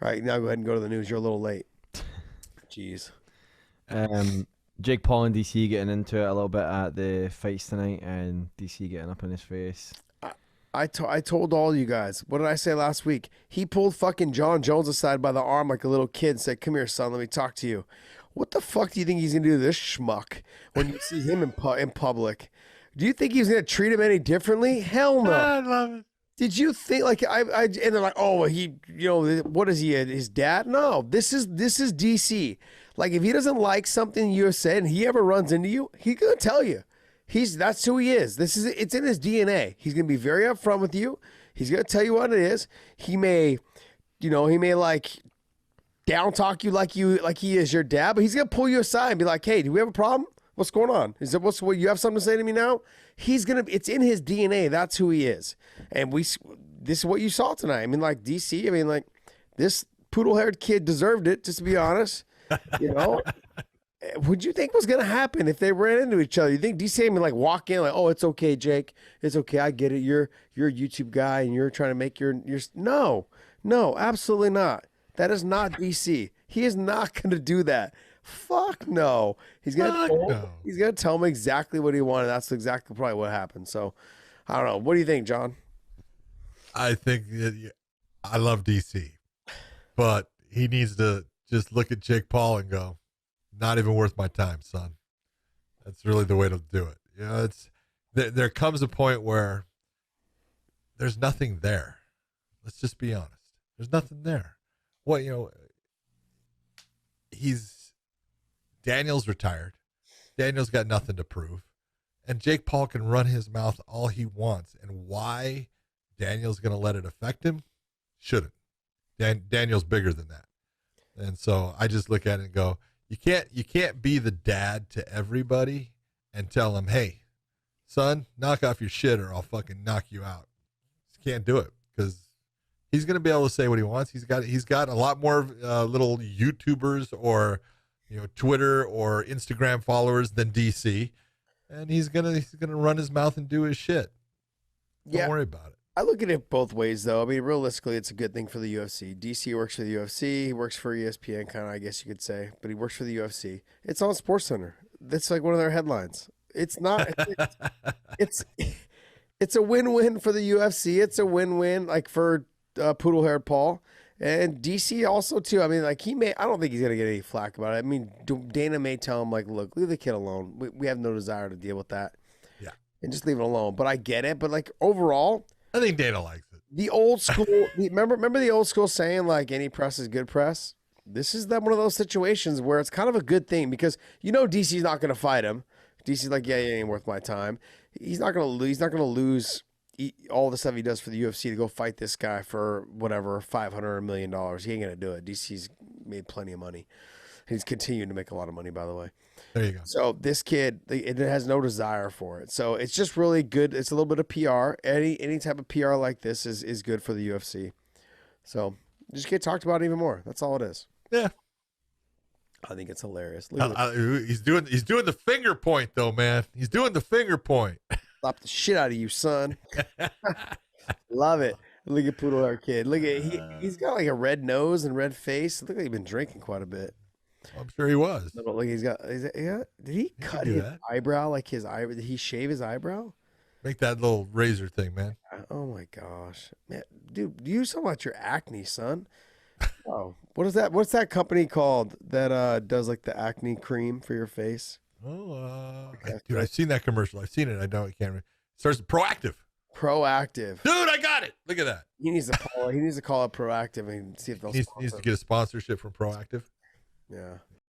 All right, now go ahead and go to the news. You're a little late. Jeez. Jake Paul and DC getting into it a little bit at the fights tonight, and DC getting up in his face. I told all you guys, what did I say last week? He pulled fucking John Jones aside by the arm like a little kid and said, "Come here, son, let me talk to you." What the fuck do you think he's going to do to this schmuck when you see him in public? Do you think he's going to treat him any differently? Hell no. I love it. Did you think like and they're like, oh, well, he, you know, what is he, his dad? No, this is DC. Like if he doesn't like something you have said and he ever runs into you, he's going to tell you. That's who he is. It's in his DNA. He's going to be very upfront with you. He's going to tell you what it is. He may like down talk you like he is your dad, but he's going to pull you aside and be like, "Hey, do we have a problem? What's going on? What you have something to say to me now?" It's in his DNA. That's who he is. And this is what you saw tonight. I mean, like DC, I mean, like this poodle-haired kid deserved it, just to be honest. You know? What'd you think was going to happen if they ran into each other? You think DC would like walk in like, "Oh, it's okay, Jake. It's okay. I get it. You're a YouTube guy and you're trying to make your no, absolutely not. That is not DC. He is not going to do that. Fuck no. He's gonna tell him exactly what he wanted. That's exactly probably what happened. So I don't know. What do you think, John? I think I love DC, but he needs to just look at Jake Paul and go, "Not even worth my time, son." That's really the way to do it. You know, there comes a point where there's nothing there. Let's just be honest. There's nothing there. Daniel's retired. Daniel's got nothing to prove. And Jake Paul can run his mouth all he wants. And why Daniel's going to let it affect him? Shouldn't. Daniel's bigger than that. And so I just look at it and go, you can't be the dad to everybody and tell them, "Hey, son, knock off your shit or I'll fucking knock you out." Just can't do it because he's going to be able to say what he wants. He's got a lot more little YouTubers or Twitter or Instagram followers than DC, and he's gonna run his mouth and do his shit. Don't worry about it. I look at it both ways, though. I mean, realistically, it's a good thing for the UFC. DC works for the UFC. He works for ESPN, kind of, I guess you could say, but he works for the UFC. It's on SportsCenter. That's like one of their headlines. It's not. It's a win-win for the UFC. It's a win-win, like for poodle-haired Paul. And DC also too. I mean, like I don't think he's gonna get any flack about it. I mean, Dana may tell him like, "Look, leave the kid alone. We have no desire to deal with that. Yeah, and just leave it alone." But I get it. But like overall, I think Dana likes it. The old school. remember the old school saying like, "Any press is good press." This is one of those situations where it's kind of a good thing because DC's not gonna fight him. DC's like, "Yeah, it ain't worth my time." He's not gonna lose. He's not gonna lose all the stuff he does for the UFC to go fight this guy for whatever $500 million. He ain't gonna do it. DC's made plenty of money. He's continuing to make a lot of money, by the way. There you go. So this kid, it has no desire for it. So it's just really good. It's a little bit of PR. Any type of PR like this is good for the UFC. So just get talked about even more. That's all it is. Yeah. I think it's hilarious. He's doing the finger point though, man. He's doing the finger point. Slap the shit out of you, son. Love it. Look at Poodle Hair Kid. Look at he's got like a red nose and red face. Look like he's been drinking quite a bit. I'm sure he was. But look, did he cut his eyebrow? Like did he shave his eyebrow? Make that little razor thing, man. Oh my gosh, man, dude, do you talk about your acne, son? Oh, what is that? What's that company called that does like the acne cream for your face? Oh, dude, I've seen that commercial. I've seen it. I can't remember. It starts Proactive. Proactive. Dude, I got it. Look at that. He needs to call it Proactive and see if they'll needs to get a sponsorship from Proactive. Yeah.